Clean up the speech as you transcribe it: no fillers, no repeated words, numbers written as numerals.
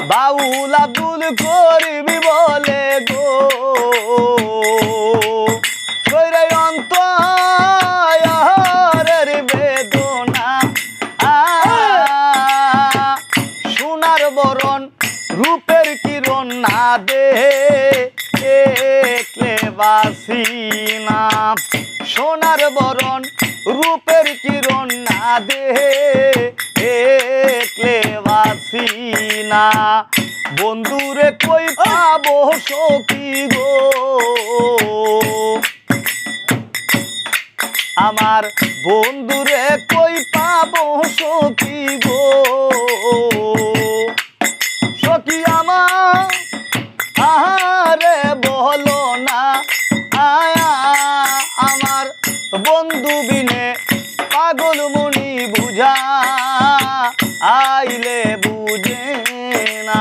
বাউল আব্দুল করিম বলে গো কইরে অন্তরের বেদনা সোনার বরণ রূপের কিরণ না দেখলে বাসি না সোনার বরণ রূপের কিরণ না দেখলে বাসি না বন্ধুরে কই পাবো সখী গো আমার বন্ধুরে কই পাবো সখী গো সখী আমার আহারে বলো না আমার বন্ধু বিনে পাগল মনি বুঝা আইলে বুঝে না।